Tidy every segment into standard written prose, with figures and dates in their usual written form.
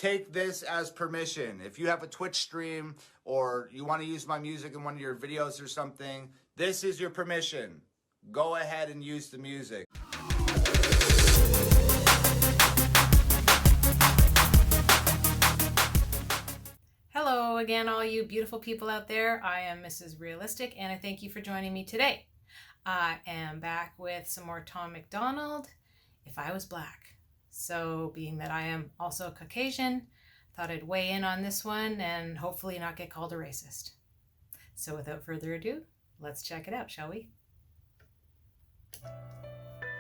take this as permission. If you have a Twitch stream or you want to use my music in one of your videos or something, this is your permission. Go ahead and use the music. Hello again, all you beautiful people out there. I am Mrs. Realistic, and I thank you for joining me today. I am back with some more Tom Macdonald, If I Was Black. So, being that I am also Caucasian, thought I'd weigh in on this one and hopefully not get called a racist. So without further ado, let's check it out, shall we?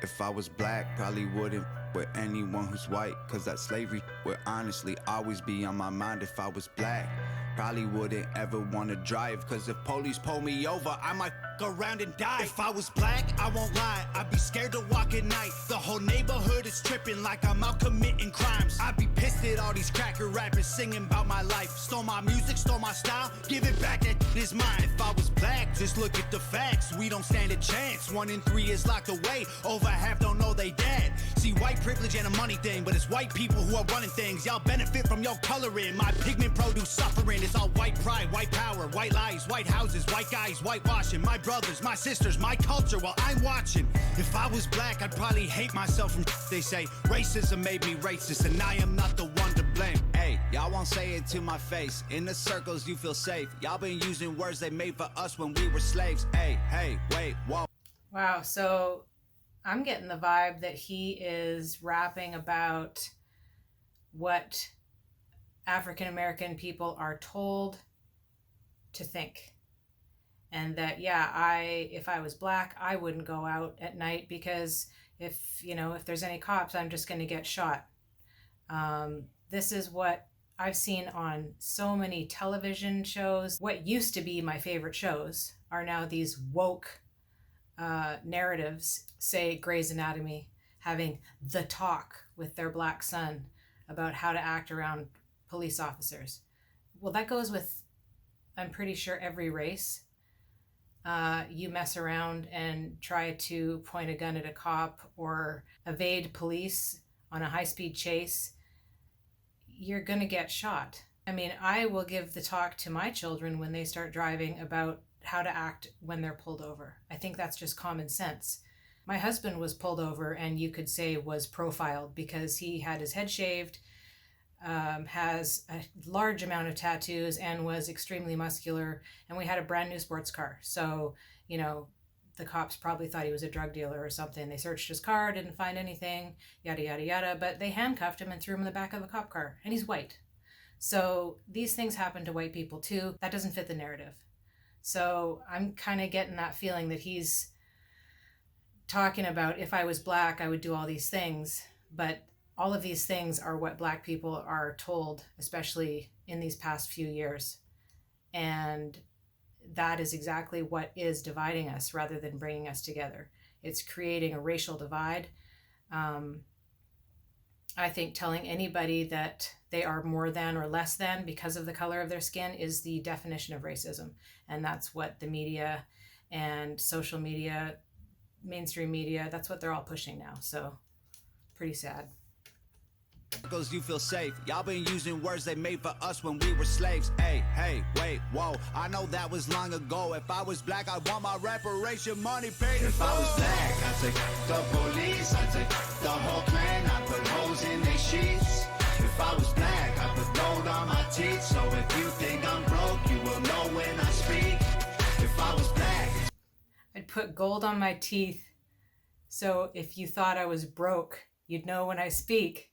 If I was black, probably wouldn't with anyone who's white, cause that slavery would honestly always be on my mind. If I was black, probably wouldn't ever wanna drive, cause if police pull me over, I might go around and die. If I was black, I won't lie, I'd be scared to walk at night. The whole neighborhood is tripping like I'm out committing crimes. I'd be pissed at all these cracker rappers singing about my life. Stole my music, stole my style, give it back, that is mine. If I was black, just look at the facts, we don't stand a chance. 1 in 3 is locked away, over half don't know they dead. See, white privilege ain't a money thing, but it's white people who are running things. Y'all benefit from your coloring, my pigment produce suffering. It's all white pride, white power, white lies, white houses, white guys, whitewashing. My brothers, my sisters, my culture while I'm watching. If I was black, I'd probably hate myself from they say. Racism made me racist, and I am not the one to blame. Hey, y'all won't say it to my face. In the circles you feel safe. Y'all been using words they made for us when we were slaves. Hey, wait, whoa. Wow, so I'm getting the vibe that he is rapping about what African American people are told to think. And that, yeah, if I was black, I wouldn't go out at night because if there's any cops, I'm just going to get shot. This is what I've seen on so many television shows. What used to be my favorite shows are now these woke narratives, say Grey's Anatomy, having the talk with their black son about how to act around police officers. Well, that goes with, I'm pretty sure, every race. You mess around and try to point a gun at a cop or evade police on a high-speed chase, you're going to get shot. I mean, I will give the talk to my children when they start driving about how to act when they're pulled over. I think that's just common sense. My husband was pulled over and you could say was profiled because he had his head shaved, has a large amount of tattoos, and was extremely muscular, and we had a brand new sports car. So, the cops probably thought he was a drug dealer or something. They searched his car, didn't find anything, yada, yada, yada, but they handcuffed him and threw him in the back of a cop car, and he's white. So these things happen to white people too. That doesn't fit the narrative. So I'm kind of getting that feeling that he's talking about, if I was black, I would do all these things, but all of these things are what black people are told, especially in these past few years. And that is exactly what is dividing us rather than bringing us together. It's creating a racial divide. I think telling anybody that they are more than or less than because of the color of their skin is the definition of racism. And that's what the media and social media, mainstream media, that's what they're all pushing now. So pretty sad. You feel safe. Y'all been using words they made for us when we were slaves. Hey, wait, whoa. I know that was long ago. If I was black, I'd want my reparation money paid. If I was black, I'd take the police, I'd take the whole clan, I'd put holes in their sheets. If I was black, I'd put gold on my teeth. So if you think I'm broke, you will know when I speak. If I was black, I'd put gold on my teeth. So if you thought I was broke, you'd know when I speak.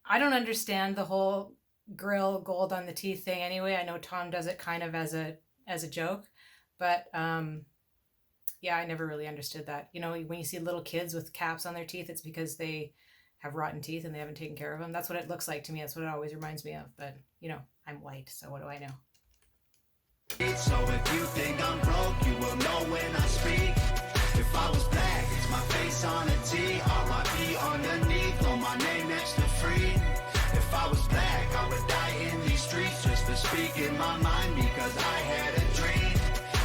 I don't understand the whole grill gold on the teeth thing anyway. I know Tom does it kind of as a joke, but yeah, I never really understood that. When you see little kids with caps on their teeth, it's because they have rotten teeth and they haven't taken care of them. That's what it looks like to me. That's what it always reminds me of. But, I'm white, so what do I know? so if you think I'm broke, you will know when I speak. If I was black, it's my face on a T, R.I.P. underneath, on my name next to free. If I was black, I would die in these streets just to speak in my mind because I had a dream.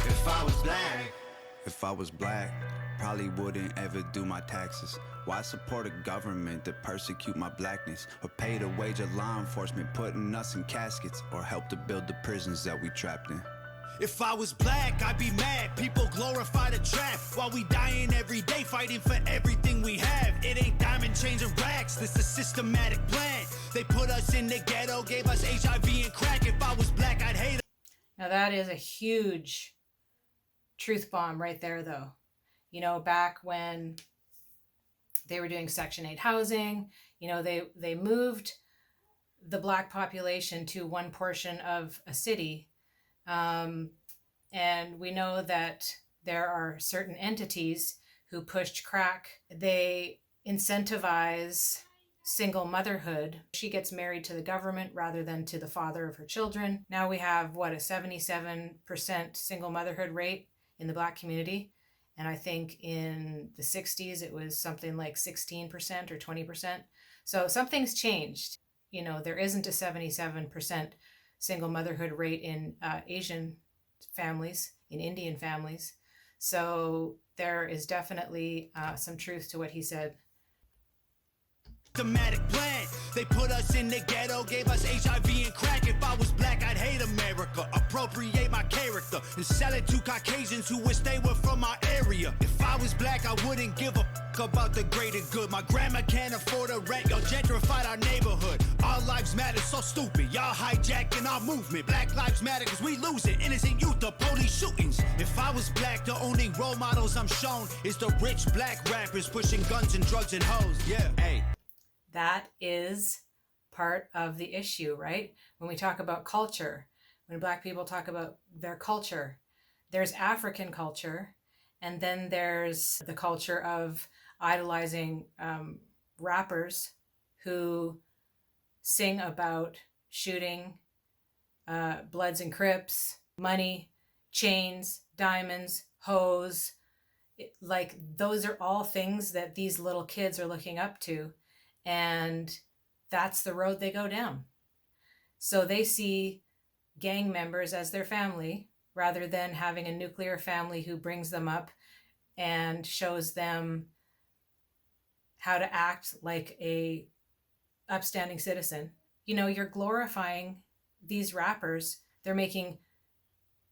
If I was black. if I was black, probably wouldn't ever do my taxes. Why support a government that persecute my blackness, or pay the wage of law enforcement putting us in caskets, or help to build the prisons that we trapped in? If I was black, I'd be mad. People glorify the trap while we dying every day, fighting for everything we have. It ain't diamond chains and racks, this a systematic plan. They put us in the ghetto, gave us HIV and crack. If I was black, I'd hate them. Now that is a huge truth bomb right there, though. You know, back when they were doing Section 8 housing, you know, they moved the black population to one portion of a city. And we know that there are certain entities who pushed crack. They incentivize single motherhood. She gets married to the government rather than to the father of her children. Now we have, what, a 77% single motherhood rate in the black community. And I think in the 60s, it was something like 16% or 20%. So something's changed. You know, there isn't a 77% single motherhood rate in Asian families, in Indian families. So there is definitely some truth to what he said. Systematic plan. They put us in the ghetto, gave us HIV and crack. If I was black, I'd hate America, appropriate my character, and sell it to Caucasians who wish they were from my area. If I was black, I wouldn't give a about the greater good. My grandma can't afford a rent, y'all gentrified our neighborhood. Our lives matter, so stupid. Y'all hijacking our movement. Black lives matter because we losing innocent youth to police shootings. If I was black, the only role models I'm shown is the rich black rappers pushing guns and drugs and hoes. Yeah, hey. That is part of the issue, right? When we talk about culture, when black people talk about their culture, there's African culture, and then there's the culture of idolizing rappers who sing about shooting, Bloods and Crips, money, chains, diamonds, hoes. Like, those are all things that these little kids are looking up to. And that's the road they go down. So they see gang members as their family rather than having a nuclear family who brings them up and shows them how to act like a upstanding citizen. You know, you're glorifying these rappers. They're making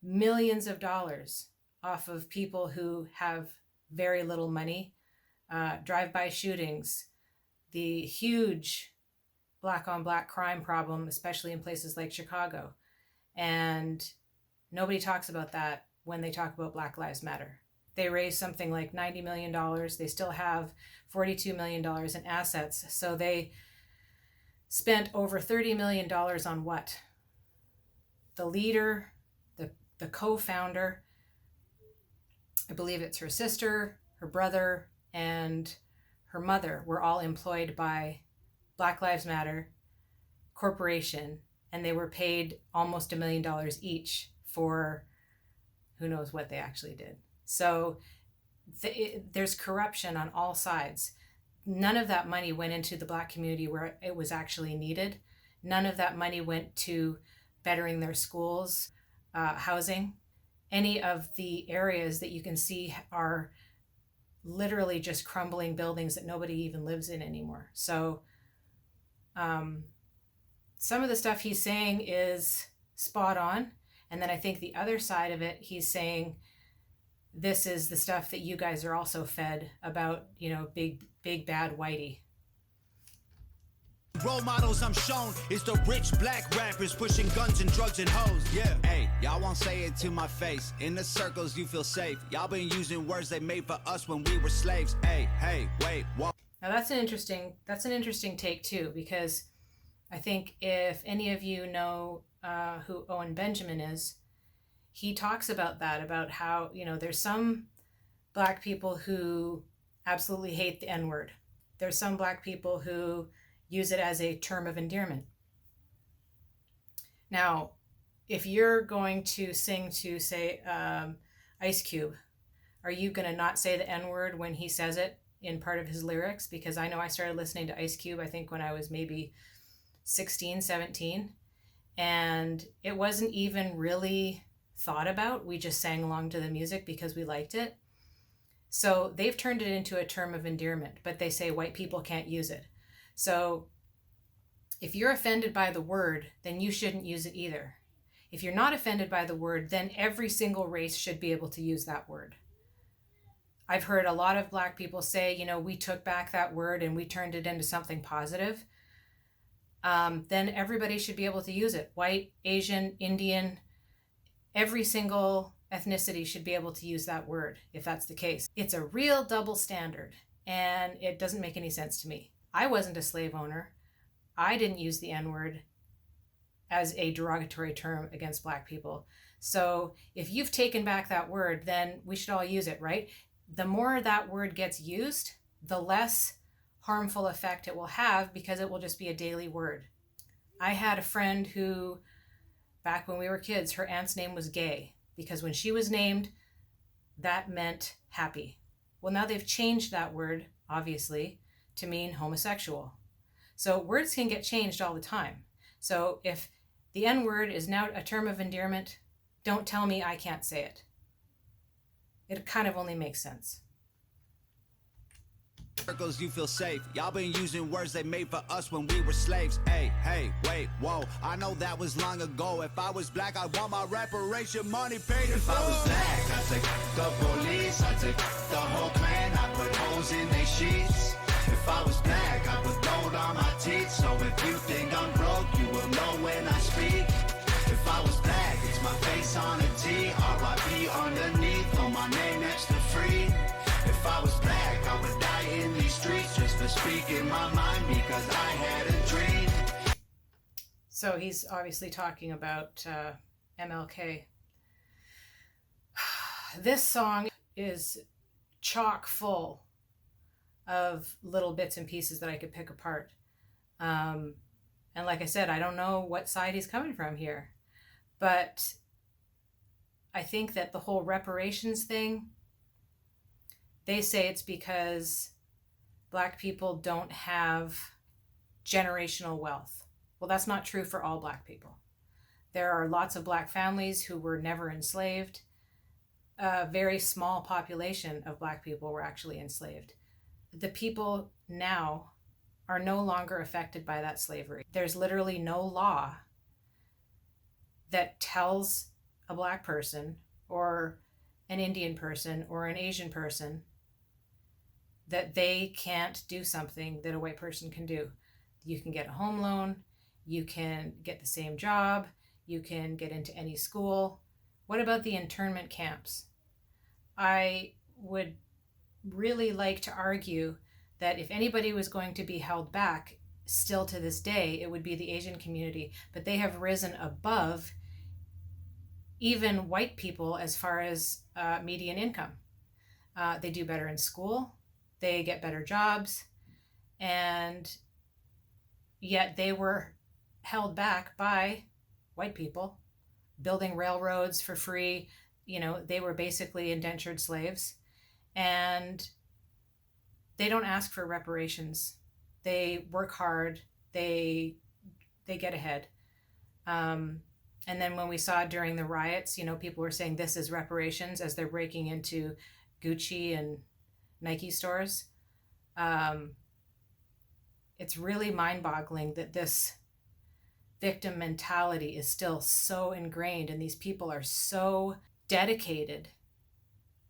millions of dollars off of people who have very little money, drive-by shootings, the huge black on black crime problem, especially in places like Chicago. And nobody talks about that when they talk about Black Lives Matter. They raised something like $90 million. They still have $42 million in assets. So they spent over $30 million on what? The leader, the co-founder, I believe it's her sister, her brother, and her mother were all employed by Black Lives Matter Corporation, and they were paid almost $1 million each for who knows what they actually did. So there's corruption on all sides. None of that money went into the black community where it was actually needed. None of that money went to bettering their schools, housing. Any of the areas that you can see are literally just crumbling buildings that nobody even lives in anymore. So some of the stuff he's saying is spot on. And then I think the other side of it, he's saying, this is the stuff that you guys are also fed about, you know, big bad whitey. Role models I'm shown is the rich black rappers pushing guns and drugs and hoes. Yeah. Hey, y'all won't say it to my face. In the circles you feel safe. Y'all been using words they made for us when we were slaves. Hey, wait, what? Now that's an interesting take too, because I think if any of you know who Owen Benjamin is, he talks about that, about how, you know, there's some black people who absolutely hate the N-word. There's some black people who use it as a term of endearment. Now, if you're going to sing to, say, Ice Cube, are you going to not say the N-word when he says it in part of his lyrics? Because I know I started listening to Ice Cube, I think when I was maybe 16, 17, and it wasn't even really thought about. We just sang along to the music because we liked it. So they've turned it into a term of endearment, but they say white people can't use it. So if you're offended by the word, then you shouldn't use it either. If you're not offended by the word, then every single race should be able to use that word. I've heard a lot of Black people say, we took back that word and we turned it into something positive. Then everybody should be able to use it. White, Asian, Indian, every single ethnicity should be able to use that word if that's the case. It's a real double standard, and it doesn't make any sense to me. I wasn't a slave owner. I didn't use the N-word as a derogatory term against Black people. So if you've taken back that word, then we should all use it, right? The more that word gets used, the less harmful effect it will have, because it will just be a daily word. I had a friend who, back when we were kids, her aunt's name was Gay, because when she was named, that meant happy. Well, now they've changed that word, obviously, to mean homosexual. So words can get changed all the time. So if the N-word is now a term of endearment, don't tell me I can't say it. It kind of only makes sense. Circles you feel safe. Y'all been using words they made for us when we were slaves. Hey, wait, whoa. I know that was long ago. If I was Black, I'd want my reparation money paid in If I was Black, I'd take the police, I'd take the whole clan, I'd put holes in their sheets. If I was Black, I put gold on my teeth. So if you think I'm broke, you will know when I speak. If I was Black, it's my face on a T, R.I.P. underneath, on my name next to free. If I was Black, I would die in these streets just for speaking my mind, because I had a dream. So he's obviously talking about MLK. This song is chock full of little bits and pieces that I could pick apart. And like I said, I don't know what side he's coming from here. But I think that the whole reparations thing, they say it's because Black people don't have generational wealth. Well, that's not true for all Black people. There are lots of Black families who were never enslaved. A very small population of Black people were actually enslaved. The people now are no longer affected by that slavery. There's literally no law that tells a Black person or an Indian person or an Asian person that they can't do something that a white person can do. You can get a home loan, you can get the same job, you can get into any school. What about the internment camps? I would really like to argue that if anybody was going to be held back still to this day, it would be the Asian community, but they have risen above even white people as far as median income. They do better in school, they get better jobs, and yet they were held back by white people building railroads for free. They were basically indentured slaves, and they don't ask for reparations. They work hard, they get ahead. And then when we saw during the riots, people were saying this is reparations as they're breaking into Gucci and Nike stores. It's really mind-boggling that this victim mentality is still so ingrained, and these people are so dedicated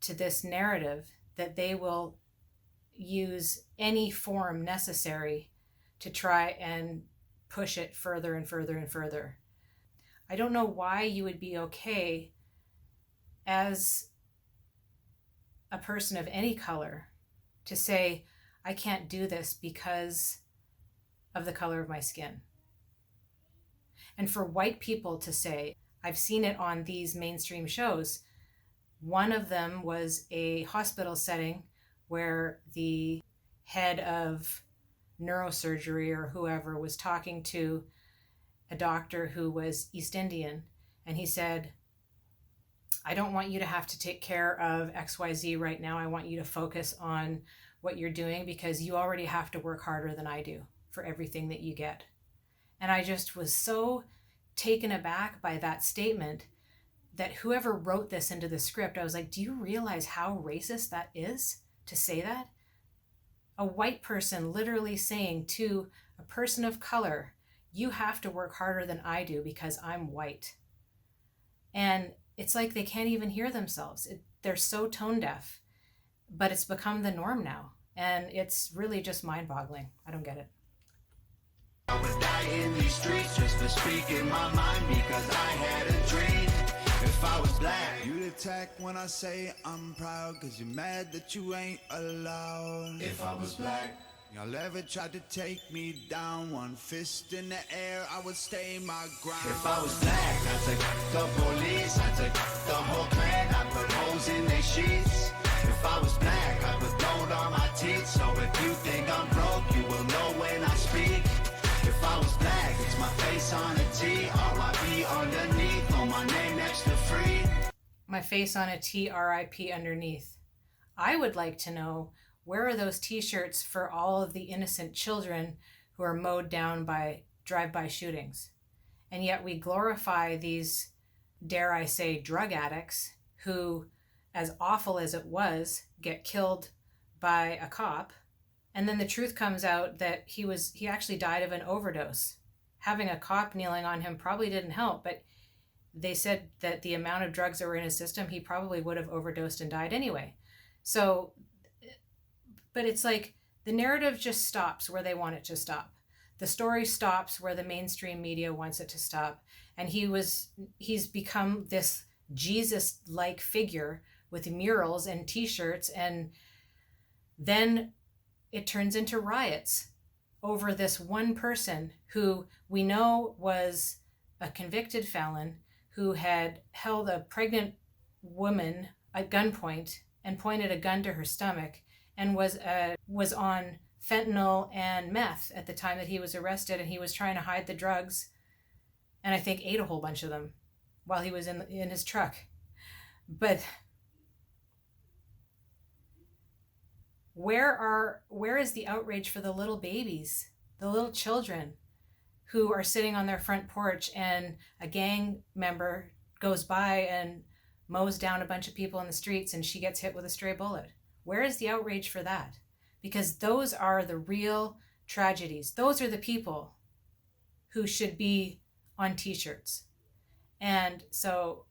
to this narrative that they will use any form necessary to try and push it further and further and further. I don't know why you would be okay as a person of any color to say, I can't do this because of the color of my skin. And for white people to say, I've seen it on these mainstream shows. One of them was a hospital setting where the head of neurosurgery or whoever was talking to a doctor who was East Indian, and he said, I don't want you to have to take care of XYZ right now. I want you to focus on what you're doing because you already have to work harder than I do for everything that you get. And I just was so taken aback by that statement that whoever wrote this into the script, I was like, do you realize how racist that is to say that? A white person literally saying to a person of color, you have to work harder than I do because I'm white. And it's like they can't even hear themselves. They're so tone deaf, but it's become the norm now. And it's really just mind-boggling. I don't get it. I would die in these streets just for speaking my mind because I had a dream. If I was black, You'd attack when I say I'm proud, cause you're mad that you ain't allowed. if I was black, Y'all ever tried to take me down? One fist in the air, I would stay my ground. if I was black, I took the police, I took the whole clan, I put holes in their sheets. If I was black, I put gold on my teeth, so if you think I'm broke, you will know when I speak. If I was black, it's my face on a T, R.I.P. underneath, on my name next to free. My face on a T, RIP underneath. I would like to know, where are those t-shirts for all of the innocent children who are mowed down by drive-by shootings? And yet we glorify these, dare I say, drug addicts who, as awful as it was, get killed by a cop. And then the truth comes out that he actually died of an overdose. Having a cop kneeling on him probably didn't help, but they said that the amount of drugs that were in his system, he probably would have overdosed and died anyway. So, but it's like the narrative just stops where they want it to stop. The story stops where the mainstream media wants it to stop. And he's become this Jesus-like figure with murals and t-shirts, and then it turns into riots over this one person who we know was a convicted felon who had held a pregnant woman at gunpoint and pointed a gun to her stomach and was on fentanyl and meth at the time that he was arrested, and he was trying to hide the drugs, and I think ate a whole bunch of them while he was in his truck. But where is the outrage for the little babies, the little children who are sitting on their front porch and a gang member goes by and mows down a bunch of people in the streets and she gets hit with a stray bullet? Where is the outrage for that? Because those are the real tragedies. Those are the people who should be on t-shirts. And so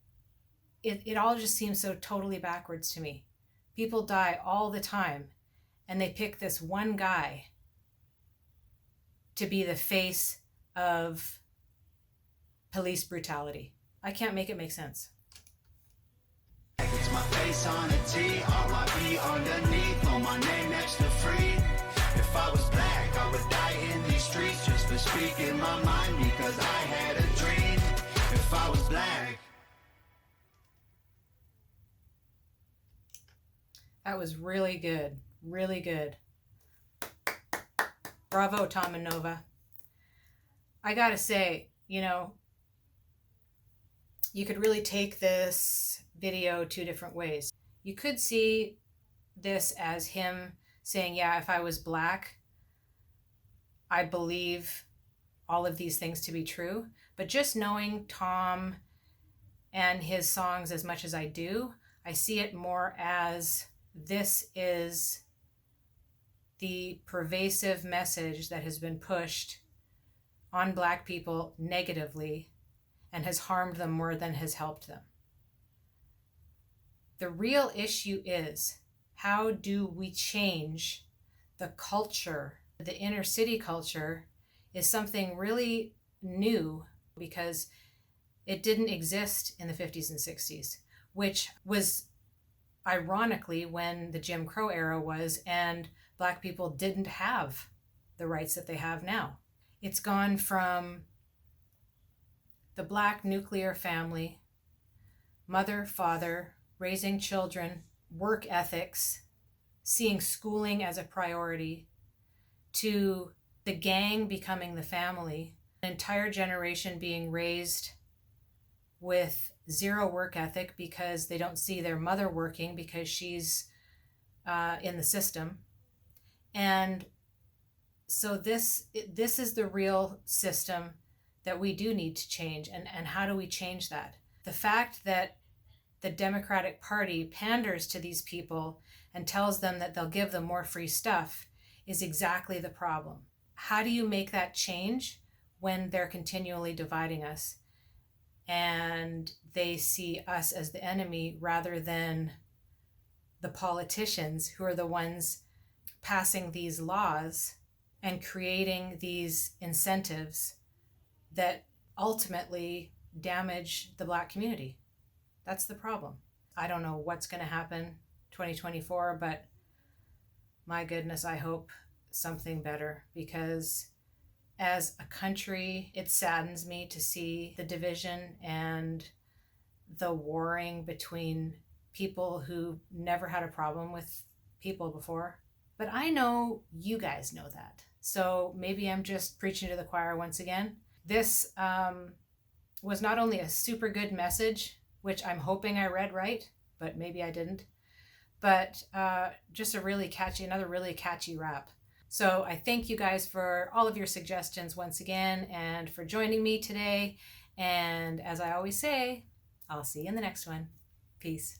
it all just seems so totally backwards to me. People die all the time, and they pick this one guy to be the face of police brutality. I can't make it make sense. It's my face on a T, R.I.P. underneath, on my name next to free. If I was black, I would die in these streets just for speaking my mind because I had a dream. If I was black. That was really good. Really good. Bravo, Tom and Nova. I gotta say, you could really take this video two different ways. You could see this as him saying, yeah, if I was black, I believe all of these things to be true. But just knowing Tom and his songs as much as I do, I see it more as this is the pervasive message that has been pushed on Black people negatively and has harmed them more than has helped them. The real issue is, how do we change the culture? The inner city culture is something really new because it didn't exist in the 50s and 60s, which was ironically when the Jim Crow era was, and Black people didn't have the rights that they have now. It's gone from the Black nuclear family, mother, father, raising children, work ethics, seeing schooling as a priority, to the gang becoming the family, an entire generation being raised with zero work ethic because they don't see their mother working because she's in the system. And so this is the real system that we do need to change. And how do we change that? The fact that the Democratic Party panders to these people and tells them that they'll give them more free stuff is exactly the problem. How do you make that change when they're continually dividing us and they see us as the enemy rather than the politicians who are the ones passing these laws and creating these incentives that ultimately damage the Black community? That's the problem. I don't know what's going to happen 2024, but my goodness, I hope something better, because as a country, it saddens me to see the division and the warring between people who never had a problem with people before. But I know you guys know that. So maybe I'm just preaching to the choir once again. This was not only a super good message, which I'm hoping I read right, but maybe I didn't, but just another really catchy rap. So I thank you guys for all of your suggestions once again and for joining me today. And as I always say, I'll see you in the next one. Peace.